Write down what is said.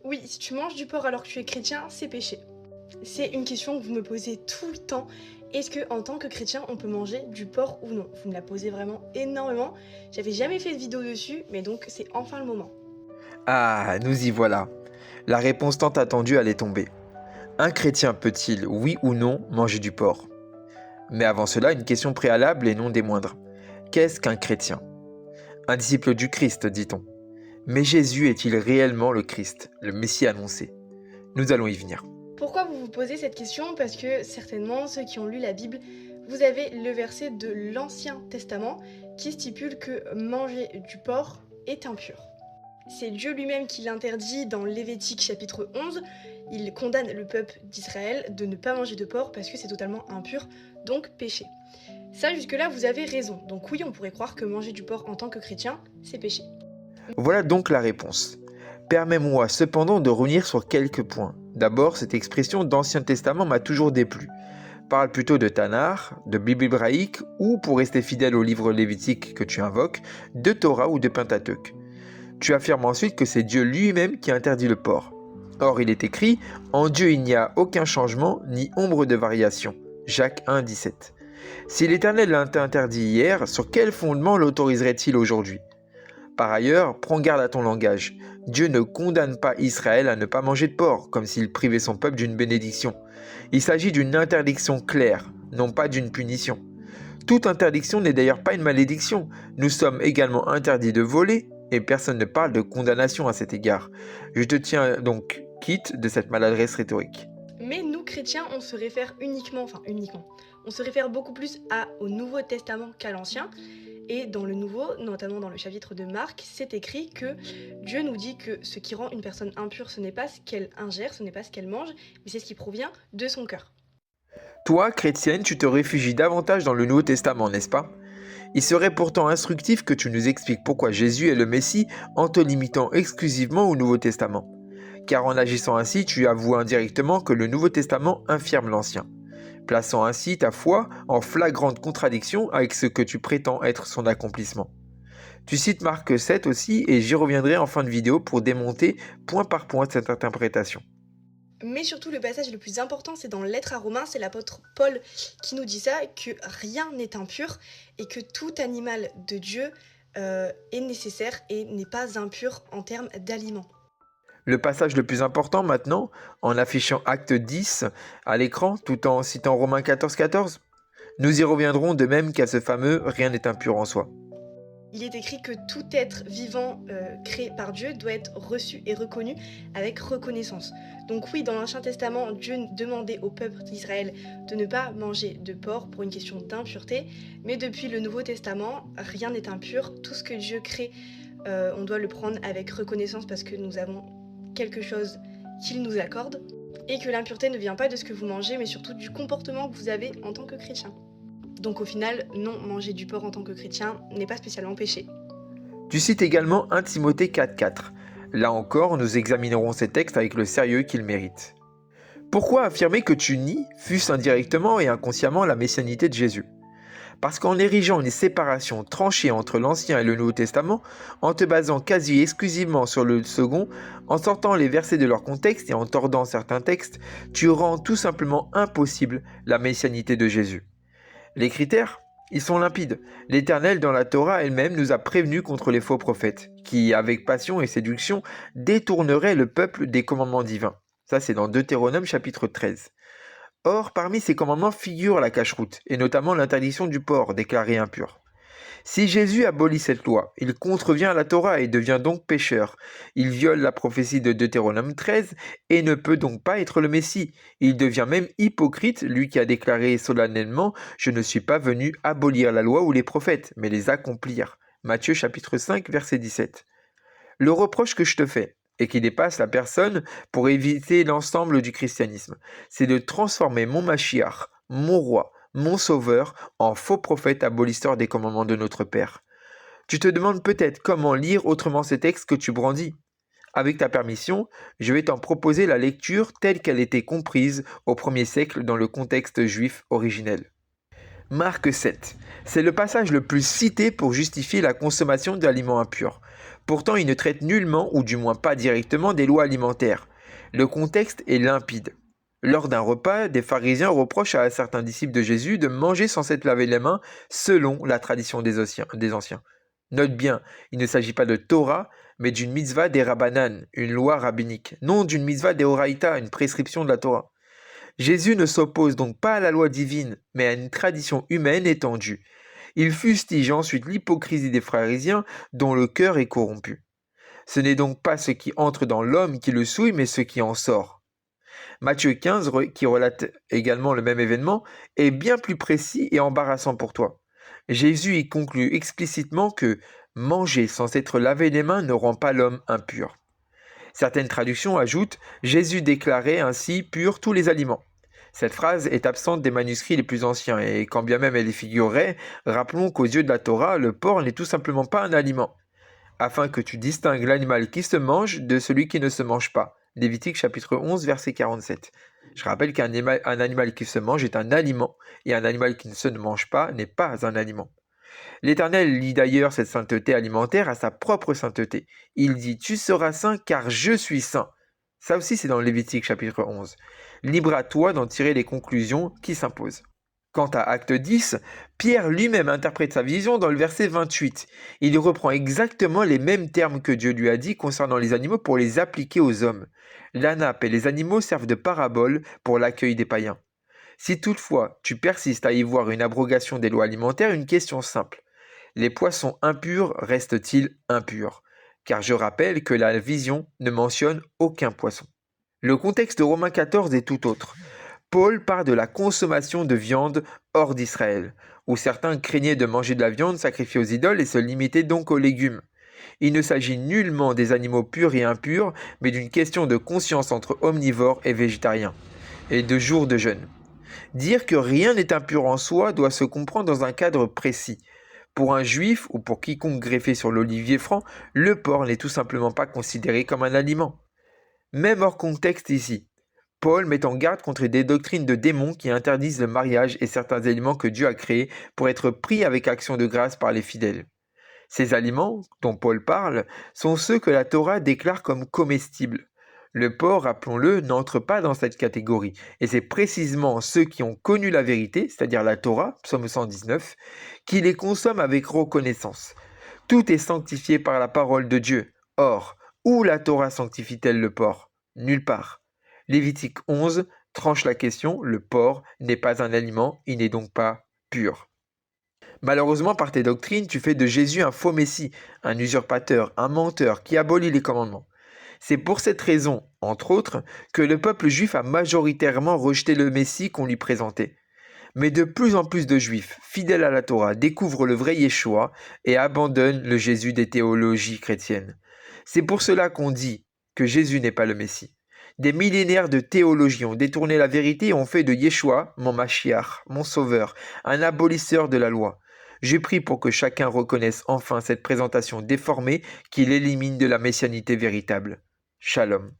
Oui, si tu manges du porc alors que tu es chrétien, c'est péché. C'est une question que vous me posez tout le temps. Est-ce que en tant que chrétien, on peut manger du porc ou non? Vous me la posez vraiment énormément. J'avais jamais fait de vidéo dessus, mais donc c'est enfin le moment. Ah, nous y voilà. La réponse tant attendue allait tomber. Un chrétien peut-il, oui ou non, manger du porc? Mais avant cela, une question préalable et non des moindres. Qu'est-ce qu'un chrétien? Un disciple du Christ, dit-on. Mais Jésus est-il réellement le Christ, le Messie annoncé? Nous allons y venir. Pourquoi vous vous posez cette question? Parce que certainement, ceux qui ont lu la Bible, vous avez le verset de l'Ancien Testament qui stipule que manger du porc est impur. C'est Dieu lui-même qui l'interdit dans Lévitique chapitre 11. Il condamne le peuple d'Israël de ne pas manger de porc parce que c'est totalement impur, donc péché. Ça, jusque-là, vous avez raison. Donc oui, on pourrait croire que manger du porc en tant que chrétien, c'est péché. Voilà donc la réponse. Permets-moi cependant de revenir sur quelques points. D'abord, cette expression d'Ancien Testament m'a toujours déplu. Parle plutôt de Tanar, de Bible hébraïque ou, pour rester fidèle au livre lévitique que tu invoques, de Torah ou de Pentateuque. Tu affirmes ensuite que c'est Dieu lui-même qui interdit le porc. Or, il est écrit « En Dieu il n'y a aucun changement ni ombre de variation ». Jacques 1, 17. Si l'Éternel l'a interdit hier, sur quel fondement l'autoriserait-il aujourd'hui? Par ailleurs, prends garde à ton langage. Dieu ne condamne pas Israël à ne pas manger de porc, comme s'il privait son peuple d'une bénédiction. Il s'agit d'une interdiction claire, non pas d'une punition. Toute interdiction n'est d'ailleurs pas une malédiction. Nous sommes également interdits de voler, et personne ne parle de condamnation à cet égard. Je te tiens donc quitte de cette maladresse rhétorique. Mais nous, chrétiens, on se réfère on se réfère beaucoup plus au Nouveau Testament qu'à l'Ancien. Et dans le Nouveau, notamment dans le chapitre de Marc, c'est écrit que Dieu nous dit que ce qui rend une personne impure, ce n'est pas ce qu'elle ingère, ce n'est pas ce qu'elle mange, mais c'est ce qui provient de son cœur. Toi, chrétienne, tu te réfugies davantage dans le Nouveau Testament, n'est-ce pas? Il serait pourtant instructif que tu nous expliques pourquoi Jésus est le Messie en te limitant exclusivement au Nouveau Testament. Car en agissant ainsi, tu avoues indirectement que le Nouveau Testament infirme l'Ancien, plaçant ainsi ta foi en flagrante contradiction avec ce que tu prétends être son accomplissement. Tu cites Marc 7 aussi et j'y reviendrai en fin de vidéo pour démonter point par point cette interprétation. Mais surtout, le passage le plus important, c'est dans la lettre à Romains, c'est l'apôtre Paul qui nous dit ça, que rien n'est impur et que tout animal de Dieu est nécessaire et n'est pas impur en termes d'aliments. Le passage le plus important maintenant, en affichant Acte 10 à l'écran tout en citant Romains 14. Nous y reviendrons de même qu'à ce fameux « rien n'est impur en soi ». Il est écrit que tout être vivant créé par Dieu doit être reçu et reconnu avec reconnaissance. Donc oui, dans l'Ancien Testament, Dieu demandait au peuple d'Israël de ne pas manger de porc pour une question d'impureté, mais depuis le Nouveau Testament, rien n'est impur. Tout ce que Dieu crée, on doit le prendre avec reconnaissance parce que nous avons quelque chose qu'il nous accorde, et que l'impureté ne vient pas de ce que vous mangez, mais surtout du comportement que vous avez en tant que chrétien. Donc au final, non, manger du porc en tant que chrétien n'est pas spécialement péché. Tu cites également 1 Timothée 4. Là encore, nous examinerons ces textes avec le sérieux qu'ils méritent. Pourquoi affirmer que tu nies, fût-ce indirectement et inconsciemment, la messianité de Jésus? Parce qu'en érigeant une séparation tranchée entre l'Ancien et le Nouveau Testament, en te basant quasi exclusivement sur le second, en sortant les versets de leur contexte et en tordant certains textes, tu rends tout simplement impossible la messianité de Jésus. Les critères, ils sont limpides. L'Éternel dans la Torah elle-même nous a prévenus contre les faux prophètes, qui, avec passion et séduction, détourneraient le peuple des commandements divins. Ça, c'est dans Deutéronome chapitre 13. Or, parmi ces commandements figure la cacheroute, et notamment l'interdiction du porc, déclaré impur. Si Jésus abolit cette loi, il contrevient à la Torah et devient donc pécheur. Il viole la prophétie de Deutéronome 13 et ne peut donc pas être le Messie. Il devient même hypocrite, lui qui a déclaré solennellement « Je ne suis pas venu abolir la loi ou les prophètes, mais les accomplir ». Matthieu chapitre 5, verset 17. Le reproche que je te fais, et qui dépasse la personne pour éviter l'ensemble du christianisme, c'est de transformer mon Mashiach, mon roi, mon sauveur, en faux prophète abolisseur des commandements de notre Père. Tu te demandes peut-être comment lire autrement ces textes que tu brandis. Avec ta permission, je vais t'en proposer la lecture telle qu'elle était comprise au 1er siècle dans le contexte juif originel. Marc 7. C'est le passage le plus cité pour justifier la consommation d'aliments impurs. Pourtant, il ne traite nullement, ou du moins pas directement, des lois alimentaires. Le contexte est limpide. Lors d'un repas, des pharisiens reprochent à certains disciples de Jésus de manger sans s'être lavé les mains selon la tradition des anciens. Note bien, il ne s'agit pas de Torah, mais d'une mitzvah des Rabbanan, une loi rabbinique, non d'une mitzvah des Horaïta, une prescription de la Torah. Jésus ne s'oppose donc pas à la loi divine, mais à une tradition humaine étendue. Il fustige ensuite l'hypocrisie des pharisiens dont le cœur est corrompu. Ce n'est donc pas ce qui entre dans l'homme qui le souille, mais ce qui en sort. Matthieu 15, qui relate également le même événement, est bien plus précis et embarrassant pour toi. Jésus y conclut explicitement que manger sans être lavé les mains ne rend pas l'homme impur. Certaines traductions ajoutent « Jésus déclarait ainsi purs tous les aliments ». Cette phrase est absente des manuscrits les plus anciens et quand bien même elle y figurerait, rappelons qu'aux yeux de la Torah, le porc n'est tout simplement pas un aliment, afin que tu distingues l'animal qui se mange de celui qui ne se mange pas. Lévitique chapitre 11, verset 47. Je rappelle qu'un animal qui se mange est un aliment, et un animal qui ne se mange pas n'est pas un aliment. L'Éternel lie d'ailleurs cette sainteté alimentaire à sa propre sainteté. Il dit « Tu seras saint car je suis saint ». Ça aussi c'est dans Lévitique chapitre 11. Libre à toi d'en tirer les conclusions qui s'imposent. Quant à Acte 10, Pierre lui-même interprète sa vision dans le verset 28. Il reprend exactement les mêmes termes que Dieu lui a dit concernant les animaux pour les appliquer aux hommes. La nappe et les animaux servent de parabole pour l'accueil des païens. Si toutefois tu persistes à y voir une abrogation des lois alimentaires, une question simple. Les poissons impurs restent-ils impurs? Car je rappelle que la vision ne mentionne aucun poisson. Le contexte de Romains 14 est tout autre. Paul parle de la consommation de viande hors d'Israël, où certains craignaient de manger de la viande sacrifiée aux idoles et se limitaient donc aux légumes. Il ne s'agit nullement des animaux purs et impurs, mais d'une question de conscience entre omnivores et végétariens, et de jours de jeûne. Dire que rien n'est impur en soi doit se comprendre dans un cadre précis. Pour un juif ou pour quiconque greffé sur l'olivier franc, le porc n'est tout simplement pas considéré comme un aliment. Même hors contexte ici, Paul met en garde contre des doctrines de démons qui interdisent le mariage et certains aliments que Dieu a créés pour être pris avec action de grâce par les fidèles. Ces aliments, dont Paul parle, sont ceux que la Torah déclare comme comestibles. Le porc, rappelons-le, n'entre pas dans cette catégorie, et c'est précisément ceux qui ont connu la vérité, c'est-à-dire la Torah, psaume 119, qui les consomment avec reconnaissance. Tout est sanctifié par la parole de Dieu. Or, où la Torah sanctifie-t-elle le porc? Nulle part. Lévitique 11 tranche la question, le porc n'est pas un aliment, il n'est donc pas pur. Malheureusement, par tes doctrines, tu fais de Jésus un faux messie, un usurpateur, un menteur qui abolit les commandements. C'est pour cette raison, entre autres, que le peuple juif a majoritairement rejeté le Messie qu'on lui présentait. Mais de plus en plus de juifs, fidèles à la Torah, découvrent le vrai Yeshua et abandonnent le Jésus des théologies chrétiennes. C'est pour cela qu'on dit que Jésus n'est pas le Messie. Des millénaires de théologie ont détourné la vérité et ont fait de Yeshua, mon Mashiach, mon sauveur, un abolisseur de la loi. Je prie pour que chacun reconnaisse enfin cette présentation déformée qui l'élimine de la messianité véritable. Shalom.